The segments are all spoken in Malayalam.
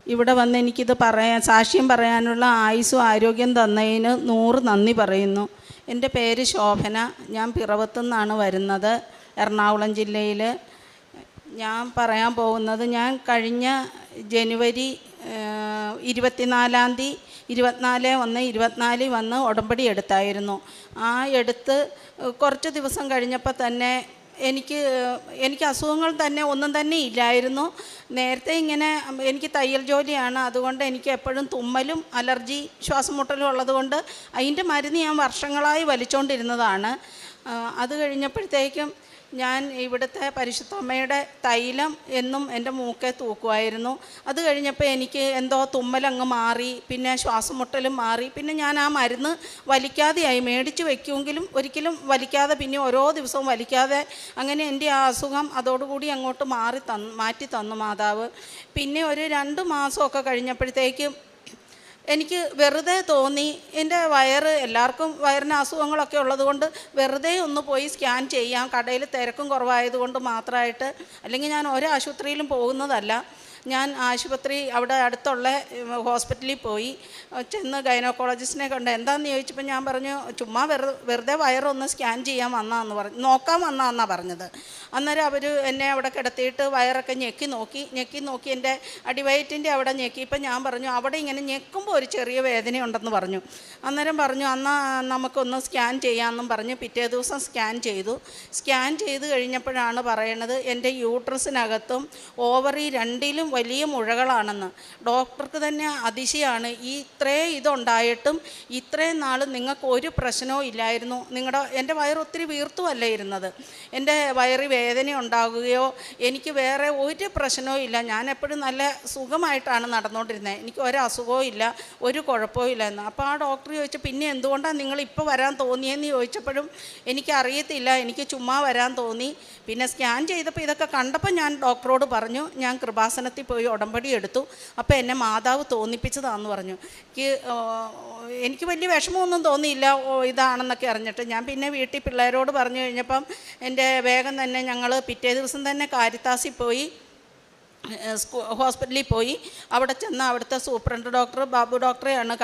ഇവിടെ വന്ന് എനിക്കിത് സാക്ഷ്യം പറയാനുള്ള ആയുസ്സും ആരോഗ്യം തന്നതിന് 100 നന്ദി പറയുന്നു. എൻ്റെ പേര് ശോഭന. ഞാൻ പിറവത്തുനിന്നാണ് വരുന്നത്, എറണാകുളം ജില്ലയിൽ. ഞാൻ പറയാൻ പോകുന്നത്, ഞാൻ കഴിഞ്ഞ ജനുവരി 24 വന്ന് ഉടമ്പടി എടുത്തായിരുന്നു. എടുത്ത് കുറച്ച് ദിവസം കഴിഞ്ഞപ്പോൾ തന്നെ എനിക്ക് അസുഖങ്ങൾ തന്നെ ഒന്നും തന്നെ ഇല്ലായിരുന്നു. നേരത്തെ ഇങ്ങനെ എനിക്ക് തയ്യൽ ജോലിയാണ്, അതുകൊണ്ട് എനിക്ക് എപ്പോഴും തുമ്മലും അലർജി ശ്വാസം മുട്ടലും ഉള്ളതുകൊണ്ട് അതിൻ്റെ മരുന്ന് ഞാൻ വർഷങ്ങളായി വലിച്ചുകൊണ്ടിരുന്നതാണ്. അത് കഴിഞ്ഞപ്പോഴത്തേക്കും ഞാൻ ഇവിടുത്തെ പരിശുദ്ധ അമ്മയുടെ തൈലം എന്നും എൻ്റെ മൂക്കെ തൂക്കുമായിരുന്നു. അത് കഴിഞ്ഞപ്പോൾ എനിക്ക് എന്തോ തുമ്മലങ്ങ് മാറി, പിന്നെ ശ്വാസം മുട്ടലും മാറി. പിന്നെ ഞാൻ ആ മരുന്ന് വലിക്കാതെയായി, മേടിച്ച് വയ്ക്കുമെങ്കിലും ഒരിക്കലും വലിക്കാതെ, പിന്നെ ഓരോ ദിവസവും വലിക്കാതെ, അങ്ങനെ എൻ്റെ ആ അസുഖം അതോടുകൂടി അങ്ങോട്ട് മാറ്റി തന്നു മാതാവ്. പിന്നെ ഒരു 2 മാസമൊക്കെ കഴിഞ്ഞപ്പോഴത്തേക്കും എനിക്ക് വെറുതെ തോന്നി, എൻ്റെ എല്ലാവർക്കും വയറിന് അസുഖങ്ങളൊക്കെ ഉള്ളതുകൊണ്ട് വെറുതെ ഒന്ന് പോയി സ്കാൻ ചെയ്യാം, കടയിൽ തിരക്കും കുറവായതുകൊണ്ട് മാത്രമായിട്ട്. അല്ലെങ്കിൽ ഞാൻ ഒരാശുപത്രിയിലും പോകുന്നതല്ല. ഞാൻ അവിടെ അടുത്തുള്ള ഹോസ്പിറ്റലിൽ പോയി ചെന്ന് ഗൈനക്കോളജിസ്റ്റിനെ കണ്ട്. എന്താണെന്ന് ചോദിച്ചപ്പോൾ ഞാൻ പറഞ്ഞു, ചുമ്മാ വെറുതെ വയറൊന്ന് സ്കാൻ ചെയ്യാൻ നോക്കാൻ വന്നാന്നാണ് പറഞ്ഞത്. അന്നേരം അവർ എന്നെ അവിടെ കിടത്തിയിട്ട് വയറൊക്കെ ഞെക്കി നോക്കി എൻ്റെ അടിവയറ്റിൻ്റെ അവിടെ ഞെക്കിയപ്പോൾ ഞാൻ പറഞ്ഞു, അവിടെ ഇങ്ങനെ ഞെക്കുമ്പോൾ ഒരു ചെറിയ വേദനയുണ്ടെന്ന് പറഞ്ഞു. അന്നേരം പറഞ്ഞു, എന്നാൽ നമുക്കൊന്ന് സ്കാൻ ചെയ്യാമെന്നും പറഞ്ഞ് പിറ്റേ ദിവസം സ്കാൻ ചെയ്ത് കഴിഞ്ഞപ്പോഴാണ് പറയണത്, എൻ്റെ യൂട്രസിനകത്തും ഓവറി 2ലും വലിയ മുഴകളാണെന്ന്. ഡോക്ടർക്ക് തന്നെ അതിശയമാണ്, ഇതുണ്ടായിട്ടും ഇത്രയും നാൾ നിങ്ങൾക്ക് ഒരു പ്രശ്നവും ഇല്ലായിരുന്നു. എൻ്റെ വയറ് ഒത്തിരി വീർത്തുമല്ല ഇരുന്നത്. എൻ്റെ വയറ് വേദന ഉണ്ടാകുകയോ എനിക്ക് വേറെ ഒരു പ്രശ്നവും ഇല്ല. ഞാൻ എപ്പോഴും നല്ല സുഖമായിട്ടാണ് നടന്നുകൊണ്ടിരുന്നത്. എനിക്ക് ഒരസുഖവും ഇല്ല, ഒരു കുഴപ്പവും ഇല്ല എന്ന്. അപ്പോൾ ആ ഡോക്ടർ ചോദിച്ചു, പിന്നെ എന്തുകൊണ്ടാണ് നിങ്ങളിപ്പോൾ വരാൻ തോന്നിയെന്ന് ചോദിച്ചപ്പോഴും എനിക്കറിയത്തില്ല, എനിക്ക് ചുമ്മാ വരാൻ തോന്നി. പിന്നെ സ്കാൻ ചെയ്തപ്പോൾ ഇതൊക്കെ കണ്ടപ്പോൾ ഞാൻ ഡോക്ടറോട് പറഞ്ഞു, ഞാൻ കൃപാസനത്തിൽ പോയി ഉടമ്പടി എടുത്തു, അപ്പോൾ എന്നെ മാതാവ് തോന്നിപ്പിച്ചതാണെന്ന് പറഞ്ഞു. എനിക്ക് വലിയ വിഷമമൊന്നും തോന്നിയില്ല ഇതാണെന്നൊക്കെ അറിഞ്ഞിട്ട്. ഞാൻ പിന്നെ വീട്ടിൽ പിള്ളേരോട് പറഞ്ഞു കഴിഞ്ഞപ്പം വേഗം തന്നെ ഞങ്ങൾ പിറ്റേ ദിവസം തന്നെ കാരിത്താസിൽ പോയി, ഹോസ്പിറ്റലിൽ പോയി. അവിടെ ചെന്ന് അവിടുത്തെ സൂപ്രണ്ട് ഡോക്ടർ ബാബു ഡോക്ടറെയാണ്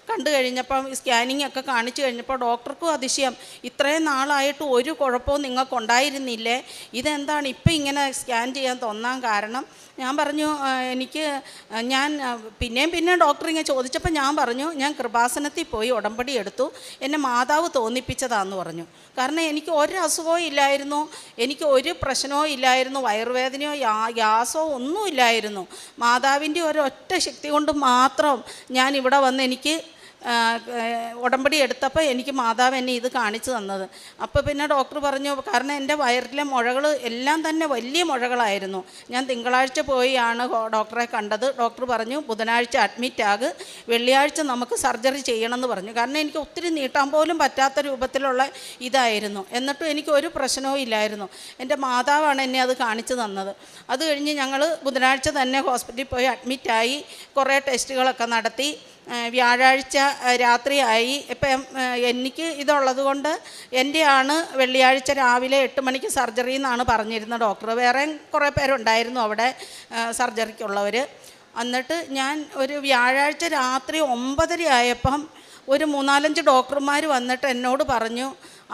കണ്ടു കഴിഞ്ഞപ്പം സ്കാനിങ് ഒക്കെ കാണിച്ചു കഴിഞ്ഞപ്പോൾ ഡോക്ടർക്കും അതിശയം, ഇത്രയും നാളായിട്ട് ഒരു കുഴപ്പവും നിങ്ങൾക്കുണ്ടായിരുന്നില്ലേ, ഇതെന്താണ് ഇപ്പം ഇങ്ങനെ സ്കാൻ ചെയ്യാൻ തോന്നാൻ കാരണം? ഞാൻ പറഞ്ഞു, ഞാൻ പിന്നെ ഡോക്ടർ ഇങ്ങനെ ചോദിച്ചപ്പോൾ ഞാൻ പറഞ്ഞു, ഞാൻ കൃപാസനത്തിൽ പോയി ഉടമ്പടി എടുത്തു, എന്നെ മാതാവ് തോന്നിപ്പിച്ചതാണെന്ന് പറഞ്ഞു. കാരണം എനിക്ക് ഒരു അസുഖവും ഇല്ലായിരുന്നു, എനിക്ക് ഒരു പ്രശ്നവും ഇല്ലായിരുന്നു, വയറുവേദനയോ ഗ്യാസോ ഒന്നുമില്ലായിരുന്നു. മാതാവിൻ്റെ ഒരൊറ്റ ശക്തി കൊണ്ട് മാത്രം ഞാൻ ഇവിടെ വന്ന് എനിക്ക് ഉടമ്പടി എടുത്തപ്പോൾ എനിക്ക് മാതാവ് എന്നെ ഇത് കാണിച്ചു തന്നത്. അപ്പോൾ പിന്നെ ഡോക്ടർ പറഞ്ഞു, കാരണം എൻ്റെ വയറിലെ മുഴകൾ എല്ലാം തന്നെ വലിയ മുഴകളായിരുന്നു. ഞാൻ തിങ്കളാഴ്ച പോയാണ് ഡോക്ടറെ കണ്ടത്. ഡോക്ടർ പറഞ്ഞു, ബുധനാഴ്ച അഡ്മിറ്റാക്, വെള്ളിയാഴ്ച നമുക്ക് സർജറി ചെയ്യണമെന്ന് പറഞ്ഞു. കാരണം എനിക്ക് ഒത്തിരി നീട്ടാൻ പോലും പറ്റാത്ത രൂപത്തിലുള്ള ഇതായിരുന്നു. എന്നിട്ടും എനിക്ക് ഒരു പ്രശ്നവും ഇല്ലായിരുന്നു. എൻ്റെ മാതാവാണ് എന്നെ അത് കാണിച്ചു തന്നത്. അത് കഴിഞ്ഞ് ഞങ്ങൾ ബുധനാഴ്ച തന്നെ ഹോസ്പിറ്റലിൽ പോയി അഡ്മിറ്റായി, കുറേ ടെസ്റ്റുകളൊക്കെ നടത്തി. വ്യാഴാഴ്ച രാത്രിയായി. ഇപ്പം എനിക്ക് ഇതുള്ളത് കൊണ്ട് വെള്ളിയാഴ്ച രാവിലെ 8 മണിക്ക് സർജറി എന്നാണ് പറഞ്ഞിരുന്നത് ഡോക്ടർ. വേറെ കുറേ പേരുണ്ടായിരുന്നു അവിടെ സർജറിക്കുള്ളവർ. എന്നിട്ട് ഞാൻ ഒരു വ്യാഴാഴ്ച രാത്രി 9:30 ആയപ്പം ഒരു 3-4 ഡോക്ടർമാർ വന്നിട്ട് എന്നോട് പറഞ്ഞു,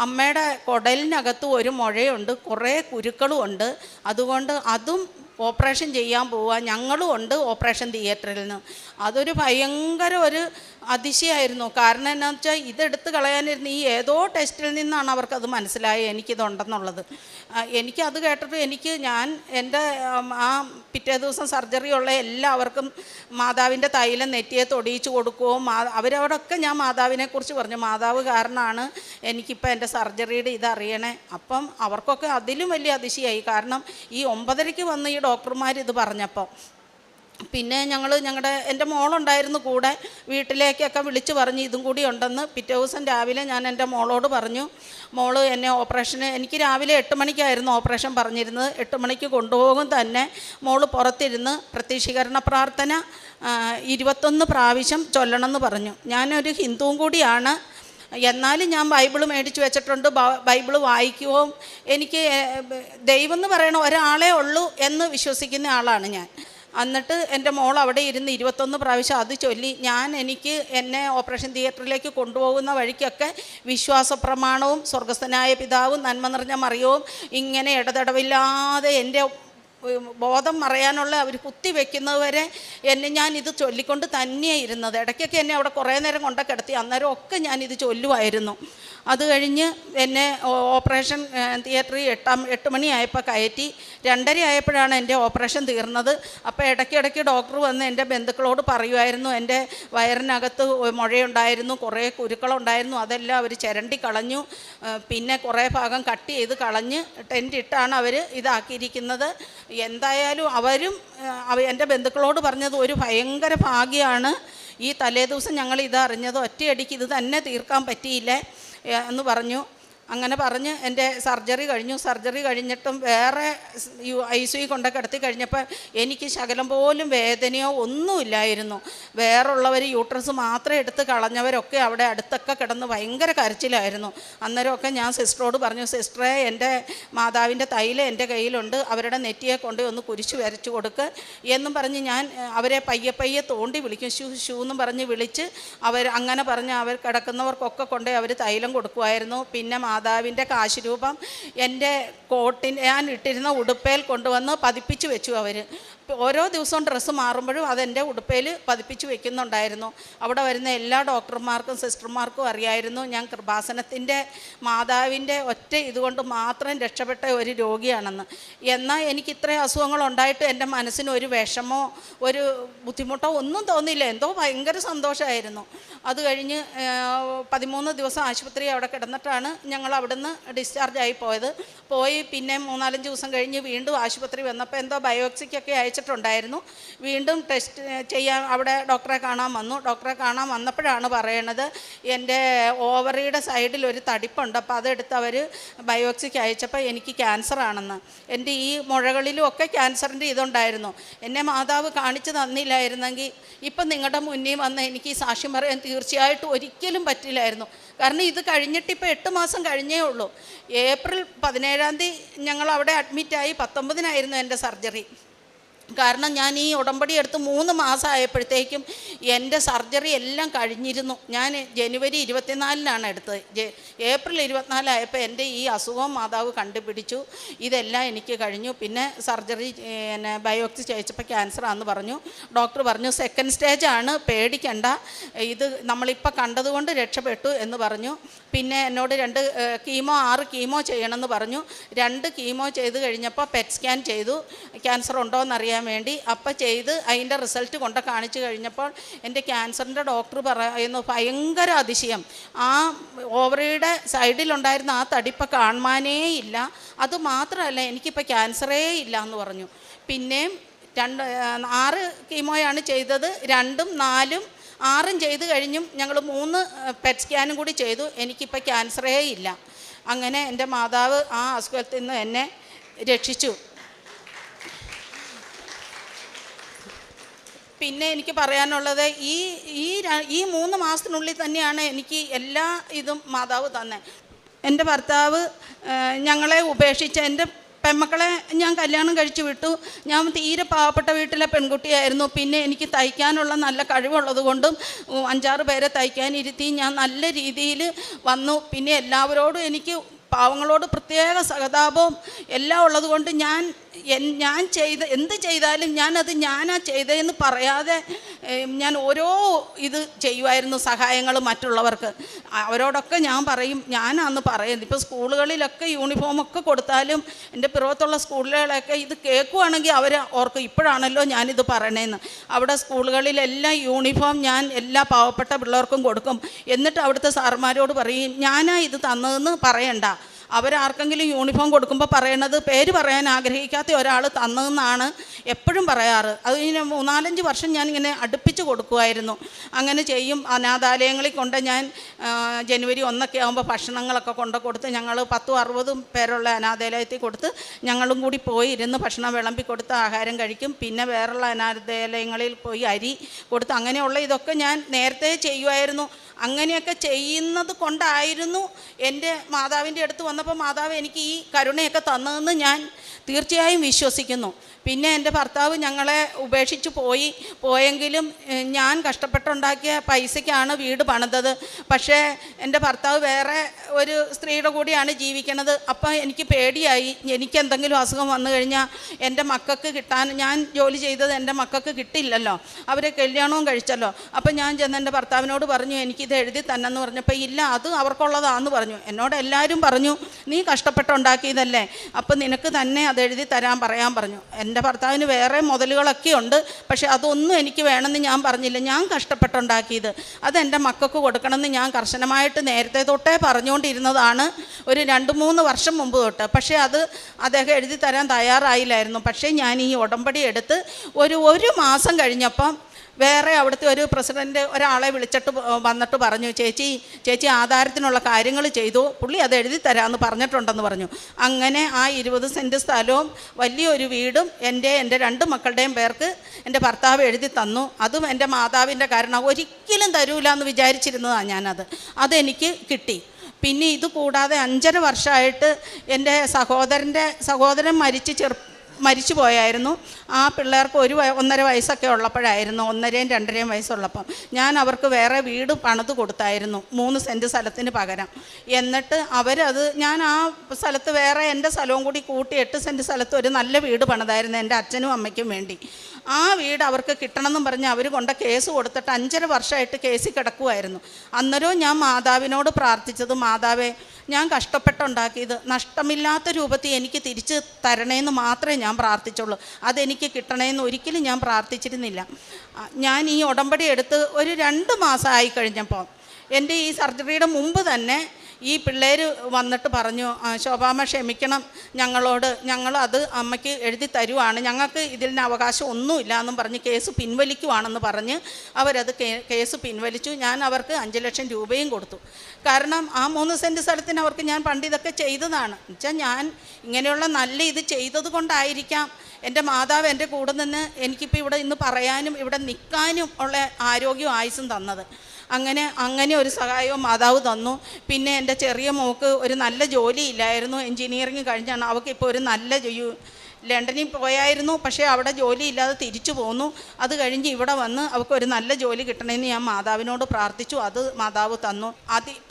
അമ്മയുടെ കുടലിനകത്ത് ഒരു മുഴയുണ്ട്, കുറേ കുരുക്കളും ഉണ്ട്, അതുകൊണ്ട് അതും ഓപ്പറേഷൻ ചെയ്യാൻ പോവുക, ഞങ്ങളും ഉണ്ട് ഓപ്പറേഷൻ തിയേറ്ററിൽ നിന്ന്. അതൊരു ഭയങ്കര ഒരു അതിശയമായിരുന്നു. കാരണം എന്താണെന്ന് വെച്ചാൽ ഇതെടുത്ത് കളയാനിരുന്ന ഏതോ ടെസ്റ്റിൽ നിന്നാണ് അവർക്കത് മനസ്സിലായി എനിക്കിതുണ്ടെന്നുള്ളത്. എനിക്കത് കേട്ടിട്ട് എൻ്റെ ആ പിറ്റേ ദിവസം സർജറി ഉള്ള എല്ലാവർക്കും മാതാവിൻ്റെ തൈലം നെറ്റിയെ തൊടിയിച്ച് കൊടുക്കുകയും അവരവിടെയൊക്കെ ഞാൻ മാതാവിനെക്കുറിച്ച് പറഞ്ഞു, മാതാവ് കാരണമാണ് എനിക്കിപ്പോൾ എൻ്റെ സർജറിയുടെ ഇതറിയണേ. അപ്പം അവർക്കൊക്കെ അതിലും വലിയ അതിശയമായി. കാരണം ഈ 9:30 വന്ന് ഈ ഡോക്ടർമാർ ഇത് പറഞ്ഞപ്പോൾ പിന്നെ എൻ്റെ മോളുണ്ടായിരുന്നു കൂടെ, വീട്ടിലേക്കൊക്കെ വിളിച്ച് പറഞ്ഞ് ഇതും കൂടി ഉണ്ടെന്ന്. പിറ്റേ ദിവസം രാവിലെ ഞാൻ എൻ്റെ മോളോട് പറഞ്ഞു, മോള് എന്നെ എനിക്ക് രാവിലെ 8 മണിക്കായിരുന്നു ഓപ്പറേഷൻ പറഞ്ഞിരുന്നത്. 8 മണിക്ക് കൊണ്ടുപോകും തന്നെ മോള് പുറത്തിരുന്ന് പ്രത്യക്ഷീകരണ പ്രാർത്ഥന 21 പ്രാവശ്യം ചൊല്ലണമെന്ന് പറഞ്ഞു. ഞാനൊരു ഹിന്ദുവും കൂടിയാണ്, എന്നാലും ഞാൻ ബൈബിള് മേടിച്ച് വെച്ചിട്ടുണ്ട്, ബൈബിള് വായിക്കുകയും എനിക്ക് ദൈവം എന്ന് പറയണ ഒരാളേ ഉള്ളൂ എന്ന് വിശ്വസിക്കുന്ന ആളാണ് ഞാൻ. എന്നിട്ട് എൻ്റെ മോൾ അവിടെ ഇരുന്ന് 21 പ്രാവശ്യം അത് ചൊല്ലി. എനിക്ക് എന്നെ ഓപ്പറേഷൻ തിയേറ്ററിലേക്ക് കൊണ്ടുപോകുന്ന വഴിക്കൊക്കെ വിശ്വാസ പ്രമാണവും സ്വർഗസ്ഥനായ പിതാവും നന്മ നിറഞ്ഞ മറിയവും ഇങ്ങനെ ഇടതടവില്ലാതെ എൻ്റെ ബോധം മറയാനുള്ള അവർ കുത്തിവെക്കുന്നത് വരെ ഞാനിത് ചൊല്ലിക്കൊണ്ട് തന്നെയാണ് ഇരുന്നത്. ഇടയ്ക്കൊക്കെ എന്നെ അവിടെ കുറേ നേരം കൊണ്ട കിടത്തി. അന്നേരം ഒക്കെ ഞാനിത് ചൊല്ലുമായിരുന്നു. അത് കഴിഞ്ഞ് എന്നെ ഓപ്പറേഷൻ തിയേറ്ററിൽ 8 മണിയായപ്പോൾ കയറ്റി. 2:30 ആയപ്പോഴാണ് എൻ്റെ ഓപ്പറേഷൻ തീർന്നത്. അപ്പോൾ ഇടയ്ക്കിടയ്ക്ക് ഡോക്ടർ വന്ന് എൻ്റെ ബന്ധുക്കളോട് പറയുമായിരുന്നു, എൻ്റെ വയറിനകത്ത് മുഴയുണ്ടായിരുന്നു, കുറേ കുരുക്കളുണ്ടായിരുന്നു, അതെല്ലാം അവർ ചിരണ്ടി കളഞ്ഞു. പിന്നെ കുറേ ഭാഗം കട്ട് ചെയ്ത് കളഞ്ഞ് ടെൻ്റ് ഇട്ടാണ് അവർ ഇതാക്കിയിരിക്കുന്നത്. എന്തായാലും എൻ്റെ ബന്ധുക്കളോട് പറഞ്ഞത് ഒരു ഭയങ്കര ഭാഗ്യമാണ്. ഈ തലേദിവസം ഞങ്ങൾ ഇതറിഞ്ഞത്, ഒറ്റയടിക്ക് ഇത് തന്നെ തീർക്കാൻ പറ്റിയില്ല എന്ന് പറഞ്ഞു. അങ്ങനെ പറഞ്ഞ് എൻ്റെ സർജറി കഴിഞ്ഞിട്ടും വേറെ ICU കൊണ്ട് കിടത്തി കഴിഞ്ഞപ്പോൾ എനിക്ക് ശകലം പോലും വേദനയോ ഒന്നുമില്ലായിരുന്നു. വേറുള്ളവർ യൂട്രസ് മാത്രം എടുത്ത് കളഞ്ഞവരൊക്കെ അവിടെ അടുത്തൊക്കെ കിടന്ന് ഭയങ്കര കരച്ചിലായിരുന്നു. അന്നേരമൊക്കെ ഞാൻ സിസ്റ്ററോട് പറഞ്ഞു, സിസ്റ്ററെ എൻ്റെ മാതാവിൻ്റെ തൈലം എൻ്റെ കയ്യിലുണ്ട്, അവരുടെ നെറ്റിയെ കൊണ്ട് ഒന്ന് കുരിശ് വരച്ചു കൊടുക്ക് എന്നും പറഞ്ഞ് ഞാൻ അവരെ പയ്യെ തോണ്ടി വിളിക്കും. ഷൂ എന്നും പറഞ്ഞ് വിളിച്ച് അങ്ങനെ പറഞ്ഞ് അവർ കിടക്കുന്നവർക്കൊക്കെ കൊണ്ട് അവർ തൈലം കൊടുക്കുമായിരുന്നു. പിന്നെ മാതാവിൻ്റെ കാശുരൂപം എൻ്റെ ഞാൻ ഇട്ടിരുന്ന ഉടുപ്പയിൽ കൊണ്ടുവന്ന് പതിപ്പിച്ച് വെച്ചു. ഓരോ ദിവസവും ഡ്രസ്സ് മാറുമ്പോഴും അതെൻ്റെ ഉടുപ്പയിൽ പതിപ്പിച്ച് വെക്കുന്നുണ്ടായിരുന്നു. അവിടെ വരുന്ന എല്ലാ ഡോക്ടർമാർക്കും സിസ്റ്റർമാർക്കും അറിയായിരുന്നു ഞാൻ കൃപാസനത്തിൻ്റെ മാതാവിൻ്റെ ഒറ്റ ഇതുകൊണ്ട് മാത്രം രക്ഷപ്പെട്ട ഒരു രോഗിയാണെന്ന്. എന്നാൽ എനിക്ക് ഇത്രയും അസുഖങ്ങളുണ്ടായിട്ട് എൻ്റെ മനസ്സിന് ഒരു വിഷമോ ഒരു ബുദ്ധിമുട്ടോ ഒന്നും തോന്നിയില്ല. എന്തോ ഭയങ്കര സന്തോഷമായിരുന്നു. അത് കഴിഞ്ഞ് 13 ദിവസം ആശുപത്രി അവിടെ കിടന്നിട്ടാണ് ഞങ്ങൾ അവിടുന്ന് ഡിസ്ചാർജായി പോയി. പിന്നെ 3-4 ദിവസം കഴിഞ്ഞ് വീണ്ടും ആശുപത്രി വന്നപ്പോൾ എന്തോ ബയോപ്സിക്കൊക്കെ അയച്ചിട്ടുണ്ടായിരുന്നു. വീണ്ടും ടെസ്റ്റ് ചെയ്യാൻ അവിടെ ഡോക്ടറെ കാണാൻ വന്നപ്പോഴാണ് പറയണത്, എൻ്റെ ഓവറിയുടെ സൈഡിൽ ഒരു തടിപ്പുണ്ട്, അപ്പോൾ അതെടുത്ത് അവർ ബയോപ്സിക്ക് അയച്ചപ്പോൾ എനിക്ക് ക്യാൻസറാണെന്ന്. എൻ്റെ ഈ മുഴകളിലും ഒക്കെ ക്യാൻസറിൻ്റെ ഇതുണ്ടായിരുന്നു. എന്നെ മാതാവ് കാണിച്ചു തന്നില്ലായിരുന്നെങ്കിൽ ഇപ്പം നിങ്ങളുടെ മുന്നിൽ വന്ന് എനിക്ക് ഈ സാക്ഷ്യം പറയാൻ തീർച്ചയായിട്ടും ഒരിക്കലും പറ്റില്ലായിരുന്നു. കാരണം ഇത് കഴിഞ്ഞിട്ടിപ്പോൾ 8 മാസം കഴിഞ്ഞേ ഉള്ളൂ. ഏപ്രിൽ 17 ഞങ്ങൾ അവിടെ അഡ്മിറ്റായി. 19 എൻ്റെ സർജറി. കാരണം ഞാൻ ഈ ഉടമ്പടി എടുത്ത് 3 മാസം ആയപ്പോഴത്തേക്കും എൻ്റെ സർജറി എല്ലാം കഴിഞ്ഞിരുന്നു. ഞാൻ ജനുവരി 24 എടുത്തത്. ഏപ്രിൽ 24 ആയപ്പോൾ എൻ്റെ ഈ അസുഖം മാതാവ് കണ്ടുപിടിച്ചു. ഇതെല്ലാം എനിക്ക് കഴിഞ്ഞു. പിന്നെ സർജറി ബയോപ്സി ചെയ്യിച്ചപ്പോൾ ക്യാൻസറാണെന്ന് പറഞ്ഞു. ഡോക്ടർ പറഞ്ഞു സെക്കൻഡ് സ്റ്റേജാണ്, പേടിക്കണ്ട, ഇത് നമ്മളിപ്പോൾ കണ്ടതുകൊണ്ട് രക്ഷപ്പെട്ടു എന്ന് പറഞ്ഞു. പിന്നെ എന്നോട് 6 കീമോ ചെയ്യണമെന്ന് പറഞ്ഞു. 2 കീമോ ചെയ്ത് കഴിഞ്ഞപ്പോൾ പെറ്റ് സ്കാൻ ചെയ്തു, ക്യാൻസർ ഉണ്ടോയെന്നറിയാൻ വേണ്ടി. അപ്പം ചെയ്ത് അതിൻ്റെ റിസൾട്ട് കൊണ്ട് കാണിച്ചു കഴിഞ്ഞപ്പോൾ എൻ്റെ ക്യാൻസറിൻ്റെ ഡോക്ടർ പറയുന്നു ഭയങ്കര അതിശയം, ആ ഓവറിയുടെ സൈഡിലുണ്ടായിരുന്ന ആ തടിപ്പ് കാണുവാനേ ഇല്ല, അതുമാത്രമല്ല എനിക്കിപ്പോൾ ക്യാൻസറേ ഇല്ല എന്ന് പറഞ്ഞു. പിന്നെയും 6 കീമോയാണ് ചെയ്തത്. 2ഉം 4ഉം 6ഉം ചെയ്ത് കഴിഞ്ഞും ഞങ്ങൾ 3 പെറ്റ് സ്കാനും കൂടി ചെയ്തു. എനിക്കിപ്പോൾ ക്യാൻസറേ ഇല്ല. അങ്ങനെ എൻ്റെ മാതാവ് ആ അസുഖത്തിൽ നിന്ന് എന്നെ രക്ഷിച്ചു. പിന്നെ എനിക്ക് പറയാനുള്ളത് ഈ 3 മാസത്തിനുള്ളിൽ തന്നെയാണ് എനിക്ക് എല്ലാ ഇതും മാതാവ് തന്നെ. എൻ്റെ ഭർത്താവ് ഞങ്ങളെ ഉപേക്ഷിച്ച എൻ്റെ പെൺമക്കളെ ഞാൻ കല്യാണം കഴിച്ചു വിട്ടു. ഞാൻ തീരെ പാവപ്പെട്ട വീട്ടിലെ പെൺകുട്ടിയായിരുന്നു. പിന്നെ എനിക്ക് തയ്ക്കാനുള്ള നല്ല കഴിവുള്ളത് കൊണ്ടും 5-6 പേരെ തയ്ക്കാനിരുത്തി ഞാൻ നല്ല രീതിയിൽ വന്നു. പിന്നെ എല്ലാവരോടും എനിക്ക് പാവങ്ങളോട് പ്രത്യേക സഹതാപവും എല്ലാം ഉള്ളതുകൊണ്ട് ഞാൻ എന്ത് ചെയ്താലും ഞാനാ ചെയ്തതെന്ന് പറയാതെ ഞാൻ ഓരോ ഇത് ചെയ്യുമായിരുന്നു. സഹായങ്ങൾ മറ്റുള്ളവർക്ക് അവരോടൊക്കെ ഞാൻ പറയും, ഞാനാന്ന് പറയുന്നത്. ഇപ്പോൾ സ്കൂളുകളിലൊക്കെ യൂണിഫോമൊക്കെ കൊടുത്താലും എൻ്റെ പിറവത്തുള്ള സ്കൂളുകളൊക്കെ ഇത് കേൾക്കുവാണെങ്കിൽ അവർ ഓർക്കും ഇപ്പോഴാണല്ലോ ഞാനിത് പറയണേന്ന്. അവിടെ സ്കൂളുകളിലെല്ലാം യൂണിഫോം ഞാൻ എല്ലാ പാവപ്പെട്ട പിള്ളേർക്കും കൊടുക്കും. എന്നിട്ട് അവിടുത്തെ സാർമാരോട് പറയും ഞാനാ ഇത് തന്നതെന്ന് പറയണ്ട. അവരാർക്കെങ്കിലും യൂണിഫോം കൊടുക്കുമ്പോൾ പറയണത് പേര് പറയാൻ ആഗ്രഹിക്കാത്ത ഒരാൾ തന്നതെന്നാണ് എപ്പോഴും പറയാറ്. അത് 3-4 വർഷം ഞാനിങ്ങനെ അടുപ്പിച്ച് കൊടുക്കുമായിരുന്നു. അങ്ങനെ ചെയ്യും. അനാഥാലയങ്ങളിൽ കൊണ്ട് ഞാൻ ജനുവരി 1 ആകുമ്പോൾ ഭക്ഷണങ്ങളൊക്കെ കൊടുത്ത് ഞങ്ങൾ 10-60 പേരുള്ള അനാഥാലയത്തിൽ കൊടുത്ത് ഞങ്ങളും കൂടി പോയി ഇരുന്ന് ഭക്ഷണം വിളമ്പി കൊടുത്ത് ആഹാരം കഴിക്കും. പിന്നെ വേറുള്ള അനാഥാലയങ്ങളിൽ പോയി അരി കൊടുത്ത് അങ്ങനെയുള്ള ഇതൊക്കെ ഞാൻ നേരത്തെ ചെയ്യുമായിരുന്നു. അങ്ങനെയൊക്കെ ചെയ്യുന്നത് കൊണ്ടായിരുന്നു എൻ്റെ മാതാവിൻ്റെ അടുത്ത് വന്നപ്പോൾ മാതാവ് എനിക്ക് ഈ കരുണയൊക്കെ തന്നതെന്ന് ഞാൻ തീർച്ചയായും വിശ്വസിക്കുന്നു. പിന്നെ എൻ്റെ ഭർത്താവ് ഞങ്ങളെ ഉപേക്ഷിച്ച് പോയെങ്കിലും ഞാൻ കഷ്ടപ്പെട്ടുണ്ടാക്കിയ പൈസയ്ക്കാണ് വീട് പണിതത്. പക്ഷേ എൻ്റെ ഭർത്താവ് വേറെ ഒരു സ്ത്രീയുടെ കൂടെയാണ് ജീവിക്കണത്. അപ്പം എനിക്ക് പേടിയായി, എനിക്ക് എന്തെങ്കിലും അസുഖം വന്നു കഴിഞ്ഞാൽ എൻ്റെ മക്കൾക്ക് കിട്ടാൻ, ഞാൻ ജോലി ചെയ്തത് എൻ്റെ മക്കൾക്ക് കിട്ടില്ലല്ലോ, അവരെ കല്യാണവും കഴിച്ചല്ലോ. അപ്പം ഞാൻ ചെന്ന് എൻ്റെ ഭർത്താവിനോട് പറഞ്ഞു എനിക്കിത് എഴുതി തന്നെന്ന് പറഞ്ഞപ്പോൾ ഇല്ല, അത് അവർക്കുള്ളതാണെന്ന് പറഞ്ഞു. എന്നോട് എല്ലാവരും പറഞ്ഞു നീ കഷ്ടപ്പെട്ടുണ്ടാക്കിയതല്ലേ, അപ്പം നിനക്ക് തന്നെ അത് എഴുതി പറയാൻ പറഞ്ഞു. എൻ്റെ ഭർത്താവിന് വേറെ മുതലുകളൊക്കെ ഉണ്ട്, പക്ഷെ അതൊന്നും എനിക്ക് വേണമെന്ന് ഞാൻ പറഞ്ഞില്ല. ഞാൻ കഷ്ടപ്പെട്ടുണ്ടാക്കിയത് അതെൻ്റെ മക്കൾക്ക് കൊടുക്കണമെന്ന് ഞാൻ കർശനമായിട്ട് നേരത്തെ തൊട്ടേ പറഞ്ഞുകൊണ്ടിരുന്നതാണ്, ഒരു 2-3 വർഷം മുമ്പ് തൊട്ട്. പക്ഷേ അത് അദ്ദേഹം എഴുതി തരാൻ തയ്യാറായില്ലായിരുന്നു. പക്ഷേ ഞാൻ ഈ ഉടമ്പടി എടുത്ത് ഒരു മാസം കഴിഞ്ഞപ്പം വേറെ അവിടുത്തെ ഒരു പ്രസിഡൻറ്റ് ഒരാളെ വിളിച്ചിട്ട് വന്നിട്ട് പറഞ്ഞു, ചേച്ചി ആധാരത്തിനുള്ള കാര്യങ്ങൾ ചെയ്തു, പുള്ളി അത് എഴുതി തരാമെന്ന് പറഞ്ഞിട്ടുണ്ടെന്ന് പറഞ്ഞു. അങ്ങനെ ആ 20 സെൻറ്റ് സ്ഥലവും വലിയൊരു വീടും എൻ്റെ 2 മക്കളുടെയും പേർക്ക് എൻ്റെ ഭർത്താവ് എഴുതി തന്നു. അതും എൻ്റെ മാതാവിൻ്റെ കാരണം, ഒരിക്കലും തരൂല എന്ന് വിചാരിച്ചിരുന്നതാണ് ഞാനത്. അതെനിക്ക് കിട്ടി. പിന്നെ ഇത് കൂടാതെ 5.5 വർഷമായിട്ട് എൻ്റെ സഹോദരൻ മരിച്ചു പോയായിരുന്നു. ആ പിള്ളേർക്ക് 1.5 വയസ്സൊക്കെ ഉള്ളപ്പോഴായിരുന്നു, 1.5-2.5 വയസ്സുള്ളപ്പം ഞാൻ അവർക്ക് വേറെ വീട് പണിത് കൊടുത്തായിരുന്നു 3 സെൻറ്റ് സ്ഥലത്തിന് പകരം. എന്നിട്ട് അവരത്, ഞാൻ ആ സ്ഥലത്ത് വേറെ എൻ്റെ സ്ഥലവും കൂടി കൂട്ടി 8 സെൻറ്റ് സ്ഥലത്ത് ഒരു നല്ല വീട് പണിതായിരുന്നു എൻ്റെ അച്ഛനും അമ്മയ്ക്കും വേണ്ടി. ആ വീട് അവർക്ക് കിട്ടണമെന്നും പറഞ്ഞ് അവർ കൊണ്ട് കേസ് കൊടുത്തിട്ട് 5.5 വർഷമായിട്ട് കേസിൽ കിടക്കുമായിരുന്നു. അന്നേരവും ഞാൻ മാതാവിനോട് പ്രാർത്ഥിച്ചത്, മാതാവേ ഞാൻ കഷ്ടപ്പെട്ടുണ്ടാക്കിയത് നഷ്ടമില്ലാത്ത രൂപത്തിൽ എനിക്ക് തിരിച്ച് തരണേന്ന് മാത്രമേ ഞാൻ പ്രാർത്ഥിച്ചുള്ളൂ, അതെനിക്ക് കിട്ടണേന്ന് ഒരിക്കലും ഞാൻ പ്രാർത്ഥിച്ചിരുന്നില്ല. ഞാൻ ഈ ഉടമ്പടി എടുത്ത് ഒരു 2 മാസമായി കഴിഞ്ഞപ്പോൾ എൻ്റെ ഈ സർജറിയുടെ മുമ്പ് തന്നെ ഈ പിള്ളേർ വന്നിട്ട് പറഞ്ഞു, ശോഭാമ്മ ക്ഷമിക്കണം ഞങ്ങളോട്, ഞങ്ങളത് അമ്മയ്ക്ക് എഴുതി തരുവാണ്, ഞങ്ങൾക്ക് ഇതിന് അവകാശം ഒന്നുമില്ല എന്നും പറഞ്ഞ് കേസ് പിൻവലിക്കുവാണെന്ന് പറഞ്ഞ് അവരത് കേസ് പിൻവലിച്ചു. ഞാൻ അവർക്ക് 5 ലക്ഷം രൂപയും കൊടുത്തു. കാരണം ആ 3 സെൻറ്റ് സ്ഥലത്തിന് അവർക്ക് ഞാൻ പണ്ട് ഇതൊക്കെ ചെയ്തതാണ്. എന്നുവെച്ചാൽ ഞാൻ ഇങ്ങനെയുള്ള നല്ല ഇത് ചെയ്തത് കൊണ്ടായിരിക്കാം എൻ്റെ മാതാവ് എൻ്റെ കൂടെ നിന്ന് എനിക്കിപ്പോൾ ഇവിടെ ഇന്ന് പറയാനും ഇവിടെ നിൽക്കാനും ഉള്ള ആരോഗ്യവും ആയുസ്സും തന്നത്. അങ്ങനെ ഒരു സഹായവും മാതാവ് തന്നു. പിന്നെ എൻ്റെ ചെറിയ മോൾക്ക് ഒരു നല്ല ജോലി ഇല്ലായിരുന്നു, എൻജിനീയറിങ് കഴിഞ്ഞാണ്. അവൾക്ക് ഇപ്പോൾ ഒരു നല്ല ലണ്ടനിൽ പോയായിരുന്നു, പക്ഷേ അവിടെ ജോലി ഇല്ലാതെ തിരിച്ചു പോന്നു. അത് കഴിഞ്ഞ് ഇവിടെ വന്ന് അവൾക്ക് ഒരു നല്ല ജോലി കിട്ടണമെന്ന് ഞാൻ മാതാവിനോട് പ്രാർത്ഥിച്ചു, അത് മാതാവ് തന്നു.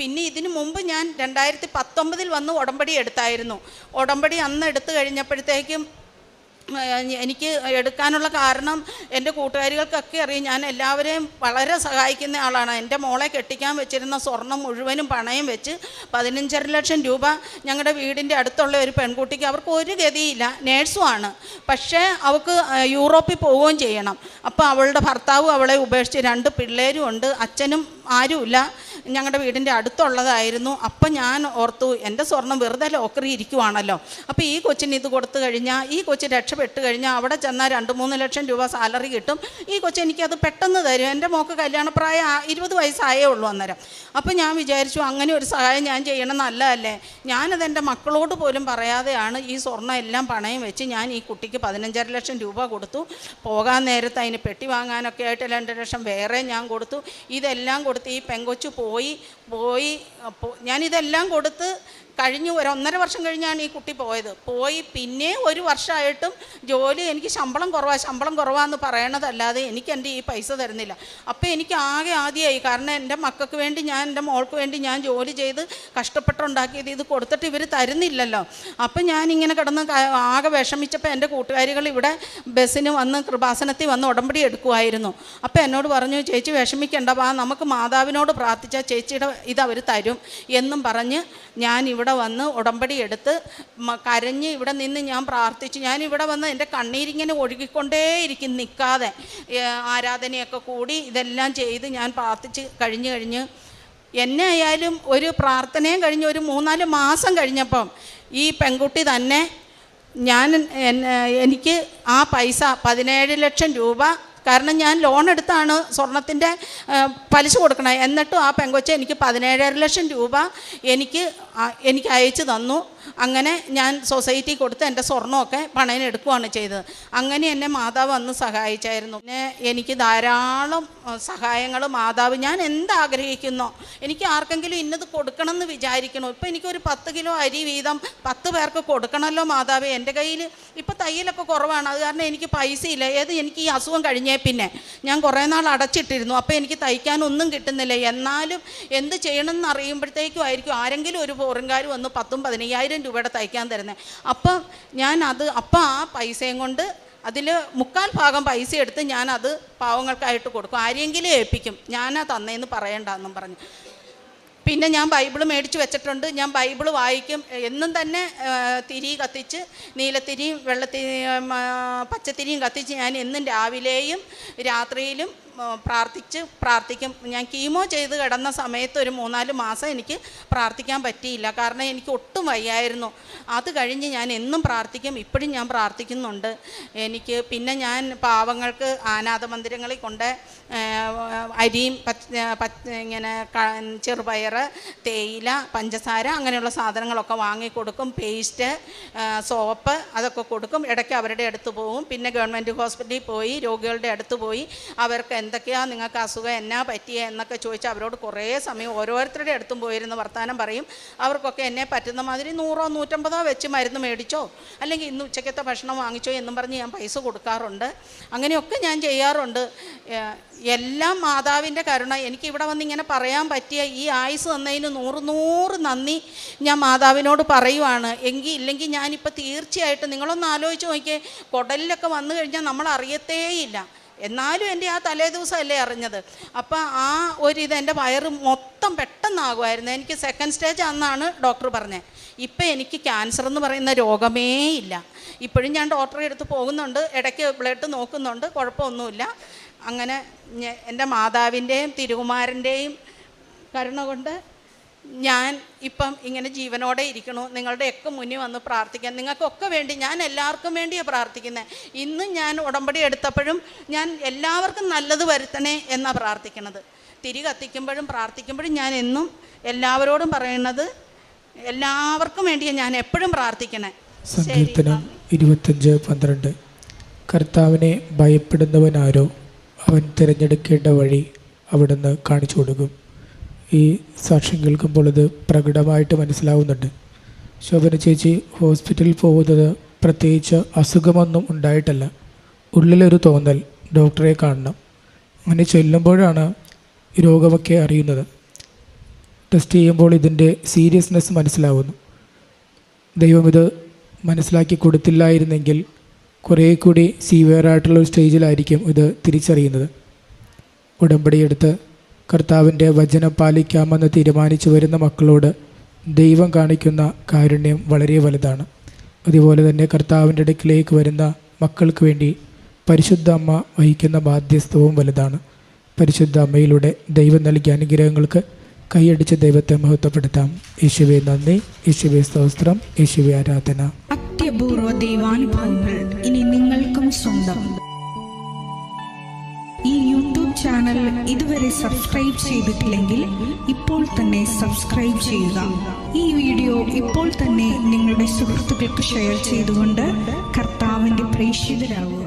പിന്നെ ഇതിനു മുമ്പ് ഞാൻ 2019 വന്ന് ഉടമ്പടി എടുത്തായിരുന്നു. ഉടമ്പടി അന്ന് എടുത്തു കഴിഞ്ഞപ്പോഴത്തേക്കും എനിക്ക് എടുക്കാനുള്ള കാരണം എൻ്റെ കൂട്ടുകാരികൾക്കൊക്കെ അറിയാം, ഞാൻ എല്ലാവരെയും വളരെ സഹായിക്കുന്ന ആളാണ്. എൻ്റെ മോളെ കെട്ടിക്കാൻ വെച്ചിരുന്ന സ്വർണം മുഴുവനും പണയം വെച്ച് 15.5 ലക്ഷം രൂപ ഞങ്ങളുടെ വീടിൻ്റെ അടുത്തുള്ള ഒരു പെൺകുട്ടിക്ക്, അവർക്ക് ഒരു ഗതിയില്ല, നേഴ്സുമാണ്, പക്ഷേ അവൾക്ക് യൂറോപ്പിൽ പോവുകയും ചെയ്യണം. അപ്പോൾ അവളുടെ ഭർത്താവ് അവളെ ഉപേക്ഷിച്ച് 2 പിള്ളേരും ഉണ്ട്, അച്ഛനും ആരുമില്ല, ഞങ്ങളുടെ വീടിൻ്റെ അടുത്തുള്ളതായിരുന്നു. അപ്പം ഞാൻ ഓർത്തു എൻ്റെ സ്വർണം വെറുതെ ലോക്കറി ഇരിക്കുവാണല്ലോ, അപ്പോൾ ഈ കൊച്ചിന് ഇത് കൊടുത്തു കഴിഞ്ഞാൽ ഈ കൊച്ച് രക്ഷപ്പെട്ട് കഴിഞ്ഞാൽ അവിടെ ചെന്നാൽ 2-3 ലക്ഷം രൂപ സാലറി കിട്ടും, ഈ കൊച്ച് എനിക്കത് പെട്ടെന്ന് തരും. എൻ്റെ മോൾക്ക് കല്യാണപ്രായം 20 വയസ്സായേ ഉള്ളൂ അന്നേരം. അപ്പോൾ ഞാൻ വിചാരിച്ചു അങ്ങനെ ഒരു സഹായം ഞാൻ ചെയ്യണം, നല്ലതല്ലേ. ഞാനത് എൻ്റെ മക്കളോട് പോലും പറയാതെയാണ് ഈ സ്വർണ്ണം എല്ലാം പണയം വെച്ച് ഞാൻ ഈ കുട്ടിക്ക് 15.5 ലക്ഷം രൂപ കൊടുത്തു. പോകാൻ നേരത്ത് അതിന് പെട്ടി വാങ്ങാനൊക്കെ ആയിട്ട് 2 ലക്ഷം വേറെ ഞാൻ കൊടുത്തു. ഇതെല്ലാം കൊടുത്ത് ഈ പെങ്കൊച്ചു പോയി ഞാനിതെല്ലാം കൊടുത്ത് കഴിഞ്ഞ് 1.5 വർഷം കഴിഞ്ഞാണ് ഈ കുട്ടി പോയി പിന്നെ 1 വർഷമായിട്ടും ജോലി, എനിക്ക് ശമ്പളം കുറവാന്ന് പറയണതല്ലാതെ എനിക്ക് എൻ്റെ ഈ പൈസ തരുന്നില്ല. അപ്പോൾ എനിക്ക് ആദ്യമായി, കാരണം എൻ്റെ മക്കൾക്ക് വേണ്ടി എൻ്റെ മോൾക്ക് വേണ്ടി ഞാൻ ജോലി ചെയ്ത് കഷ്ടപ്പെട്ടുണ്ടാക്കിയത് ഇത് കൊടുത്തിട്ട് ഇവർ തരുന്നില്ലല്ലോ. അപ്പം ഞാനിങ്ങനെ കിടന്ന് ആകെ വിഷമിച്ചപ്പോൾ എൻ്റെ കൂട്ടുകാരികൾ ഇവിടെ ബസ്സിന് വന്ന് കൃപാസനത്തിൽ വന്ന് ഉടമ്പടി എടുക്കുമായിരുന്നു. അപ്പോൾ എന്നോട് പറഞ്ഞു, ചേച്ചി വിഷമിക്കേണ്ട, നമുക്ക് മാതാവിനോട് പ്രാർത്ഥിച്ചാൽ ചേച്ചിയുടെ ഇതവർ തരും എന്നും പറഞ്ഞ് ഞാൻ ഇവിടെ വന്ന് ഉടമ്പടി എടുത്ത് കരഞ്ഞ് ഇവിടെ നിന്ന് ഞാൻ പ്രാർത്ഥിച്ചു. ഞാനിവിടെ വന്ന് എൻ്റെ കണ്ണീരിങ്ങനെ ഒഴുകിക്കൊണ്ടേയിരിക്കും നിൽക്കാതെ, ആരാധനയൊക്കെ കൂടി ഇതെല്ലാം ചെയ്ത് ഞാൻ പ്രാർത്ഥിച്ച് കഴിഞ്ഞ് എന്നെ ആയാലും ഒരു പ്രാർത്ഥനയും കഴിഞ്ഞ് ഒരു 3-4 മാസം കഴിഞ്ഞപ്പം ഈ പെൺകുട്ടി തന്നെ എനിക്ക് ആ പൈസ 17 ലക്ഷം രൂപ, കാരണം ഞാൻ ലോൺ എടുത്താണ് സ്വർണത്തിൻ്റെ പലിശ കൊടുക്കണത്, എന്നിട്ടും ആ പെങ്കൊച്ച എനിക്ക് 17.5 ലക്ഷം രൂപ എനിക്ക് എനിക്ക് അയച്ചു തന്നു. അങ്ങനെ ഞാൻ സൊസൈറ്റി കൊടുത്ത് എൻ്റെ സ്വർണ്ണമൊക്കെ പണയം എടുക്കുകയാണ് ചെയ്തത്. അങ്ങനെ എന്നെ മാതാവ് അന്ന് സഹായിച്ചായിരുന്നു. പിന്നെ എനിക്ക് ധാരാളം സഹായങ്ങൾ മാതാവ്, ഞാൻ എന്താഗ്രഹിക്കുന്നോ, എനിക്ക് ആർക്കെങ്കിലും ഇന്നത് കൊടുക്കണം എന്ന് വിചാരിക്കണോ, ഇപ്പം എനിക്കൊരു 10 കിലോ അരി വീതം 10 പേർക്ക് കൊടുക്കണമല്ലോ മാതാവ്. എൻ്റെ കയ്യിൽ ഇപ്പം തയ്യലൊക്കെ കുറവാണ്, അത് കാരണം എനിക്ക് പൈസ ഇല്ല. എനിക്ക് ഈ അസുഖം കഴിഞ്ഞേ പിന്നെ ഞാൻ കുറേ നാൾ അടച്ചിട്ടിരുന്നു. അപ്പോൾ എനിക്ക് തയ്ക്കാനൊന്നും കിട്ടുന്നില്ല. എന്നാലും എന്ത് ചെയ്യണമെന്ന് അറിയുമ്പോഴത്തേക്കും ആയിരിക്കും ആരെങ്കിലും ഒരു ഫോറിൻകാർ വന്ന് 10,000-15,000 രൂപയുടെ തയ്ക്കാൻ തരുന്നത്. അപ്പം അപ്പം ആ പൈസയും കൊണ്ട് അതിൽ 3/4 ഭാഗം പൈസ എടുത്ത് ഞാനത് പാവങ്ങൾക്കായിട്ട് കൊടുക്കും. ആരെങ്കിലും ഏൽപ്പിക്കും, ഞാനാ തന്നേന്ന് പറയണ്ടെന്നും പറഞ്ഞു. പിന്നെ ഞാൻ ബൈബിള് മേടിച്ച് വെച്ചിട്ടുണ്ട്. ഞാൻ ബൈബിള് വായിക്കും. എന്നും തന്നെ തിരി കത്തിച്ച്, നീലത്തിരിയും പച്ചത്തിരിയും കത്തിച്ച് ഞാൻ എന്നും രാവിലെയും രാത്രിയിലും പ്രാർത്ഥിക്കും. ഞാൻ കീമോ ചെയ്ത് കിടന്ന സമയത്ത് ഒരു 3-4 മാസം എനിക്ക് പ്രാർത്ഥിക്കാൻ പറ്റിയില്ല, കാരണം എനിക്ക് ഒട്ടും വയ്യായിരുന്നു. അത് കഴിഞ്ഞ് ഞാൻ എന്നും പ്രാർത്ഥിക്കും. ഇപ്പോഴും ഞാൻ പ്രാർത്ഥിക്കുന്നുണ്ട്. പിന്നെ ഞാൻ പാവങ്ങൾക്ക് അനാഥ മന്ദിരങ്ങളിൽ കൊണ്ട് അരിയും ഇങ്ങനെ ചെറുപയർ, തേയില, പഞ്ചസാര അങ്ങനെയുള്ള സാധനങ്ങളൊക്കെ വാങ്ങിക്കൊടുക്കും. പേസ്റ്റ്, സോപ്പ് അതൊക്കെ കൊടുക്കും. ഇടയ്ക്ക് അവരുടെ അടുത്ത് പോകും. പിന്നെ ഗവൺമെൻറ് ഹോസ്പിറ്റലിൽ പോയി രോഗികളുടെ അടുത്ത് പോയി അവർക്ക് എന്തൊക്കെയാണ് നിങ്ങൾക്ക് അസുഖം, എന്നാ പറ്റിയ എന്നൊക്കെ ചോദിച്ചാൽ അവരോട് കുറേ സമയം ഓരോരുത്തരുടെ അടുത്തും പോയിരുന്ന് വർത്തമാനം പറയും. അവർക്കൊക്കെ എന്നെ പറ്റുന്ന മാതിരി 100-150 വെച്ച് മരുന്ന് മേടിച്ചോ അല്ലെങ്കിൽ ഇന്ന് ഉച്ചക്കത്തെ ഭക്ഷണം വാങ്ങിച്ചോ എന്നും പറഞ്ഞ് ഞാൻ പൈസ കൊടുക്കാറുണ്ട്. അങ്ങനെയൊക്കെ ഞാൻ ചെയ്യാറുണ്ട്. എല്ലാം മാതാവിൻ്റെ കരുണ. എനിക്ക് ഇവിടെ വന്ന് ഇങ്ങനെ പറയാൻ പറ്റിയ ഈ ആയുസ് തന്നതിന് 100 നന്ദി ഞാൻ മാതാവിനോട് പറയുവാണ്. ഇല്ലെങ്കിൽ ഞാനിപ്പോൾ തീർച്ചയായിട്ടും നിങ്ങളൊന്ന് ആലോചിച്ച് നോക്കിയേ, കുടലിലൊക്കെ വന്നു കഴിഞ്ഞാൽ നമ്മൾ അറിയത്തേയില്ല. എന്നാലും എൻ്റെ ആ തലേ ദിവസമല്ലേ അറിഞ്ഞത്. അപ്പം ആ ഒരിത് എൻ്റെ വയറ് മൊത്തം പെട്ടെന്നാകുമായിരുന്നു. എനിക്ക് 2nd സ്റ്റേജ് ആണെന്നാണ് ഡോക്ടർ പറഞ്ഞത്. ഇപ്പം എനിക്ക് ക്യാൻസർ എന്ന് പറയുന്ന രോഗമേ ഇല്ല. ഇപ്പോഴും ഞാൻ ഡോക്ടറെ അടുത്ത് പോകുന്നുണ്ട്, ഇടയ്ക്ക് ബ്ലഡ് നോക്കുന്നുണ്ട്, കുഴപ്പമൊന്നുമില്ല. അങ്ങനെ എൻ്റെ മാതാവിൻ്റെയും തിരുകുമാരൻ്റെയും കരുണ കൊണ്ട് ഞാൻ ഇപ്പം ഇങ്ങനെ ജീവനോടെ ഇരിക്കണു. നിങ്ങളുടെയൊക്കെ മുന്നിൽ വന്ന് പ്രാർത്ഥിക്കാൻ, നിങ്ങൾക്കൊക്കെ വേണ്ടി, ഞാൻ എല്ലാവർക്കും വേണ്ടിയാണ് പ്രാർത്ഥിക്കുന്നത്. ഇന്നും ഞാൻ ഉടമ്പടി എടുത്തപ്പോഴും ഞാൻ എല്ലാവർക്കും നല്ലത് വരുത്തണേ എന്നാണ് പ്രാർത്ഥിക്കണത്. തിരി കത്തിക്കുമ്പോഴും പ്രാർത്ഥിക്കുമ്പോഴും ഞാൻ എന്നും എല്ലാവരോടും പറയുന്നത് എല്ലാവർക്കും വേണ്ടിയാണ് ഞാൻ എപ്പോഴും പ്രാർത്ഥിക്കണേ. സങ്കീർത്തനം 25:12 കർത്താവിനെ ഭയപ്പെടുന്നവനാരോ അവൻ തിരഞ്ഞെടുക്കേണ്ട വഴി അവിടുന്ന് കാണിച്ചു കൊടുക്കും. ഈ സാക്ഷ്യം കേൾക്കുമ്പോൾ ഇത് പ്രകടമായിട്ട് മനസ്സിലാവുന്നുണ്ട്. ശോഭന ചേച്ചി ഹോസ്പിറ്റലിൽ പോകുന്നത് പ്രത്യേകിച്ച് അസുഖമൊന്നും ഉണ്ടായിട്ടല്ല, ഉള്ളിലൊരു തോന്നൽ ഡോക്ടറെ കാണണം. അങ്ങനെ ചെല്ലുമ്പോഴാണ് രോഗമൊക്കെ അറിയുന്നത്. ടെസ്റ്റ് ചെയ്യുമ്പോൾ ഇതിൻ്റെ സീരിയസ്നെസ് മനസ്സിലാവുന്നു. ദൈവം ഇത് മനസ്സിലാക്കി കൊടുത്തില്ലായിരുന്നെങ്കിൽ കുറേ കൂടി സീവിയറായിട്ടുള്ള സ്റ്റേജിലായിരിക്കും ഇത് തിരിച്ചറിയുന്നത്. ഉടമ്പടിയെടുത്ത് കർത്താവിൻ്റെ വചനം പാലിക്കാമെന്ന് തീരുമാനിച്ചു വരുന്ന മക്കളോട് ദൈവം കാണിക്കുന്ന കാരുണ്യം വളരെ വലുതാണ്. അതുപോലെ തന്നെ കർത്താവിൻ്റെ അടുക്കിലേക്ക് വരുന്ന മക്കൾക്ക് വേണ്ടി പരിശുദ്ധ അമ്മ വഹിക്കുന്ന ബാധ്യസ്ഥവും വലുതാണ്. പരിശുദ്ധ അമ്മയിലൂടെ ദൈവം നൽകിയ അനുഗ്രഹങ്ങൾക്ക് കൈയടിച്ച് ദൈവത്തെ മഹത്വപ്പെടുത്താം. യേശുവേ നന്ദി, യേശുവേ സ്തോത്രം, യേശുവേ ആരാധന. അത്യപൂർവ ദൈവാനുഭവങ്ങൾ ഇനി നിങ്ങൾക്കും സ്വന്തം. ഈ യൂട്യൂബ് ചാനൽ ഇതുവരെ സബ്സ്ക്രൈബ് ചെയ്തിട്ടില്ലെങ്കിൽ ഇപ്പോൾ തന്നെ സബ്സ്ക്രൈബ് ചെയ്യുക. ഈ വീഡിയോ ഇപ്പോൾ തന്നെ നിങ്ങളുടെ സുഹൃത്തുക്കൾക്ക് ഷെയർ ചെയ്തുകൊണ്ട് കർത്താവിൻ്റെ പ്രേക്ഷിതരാകുക.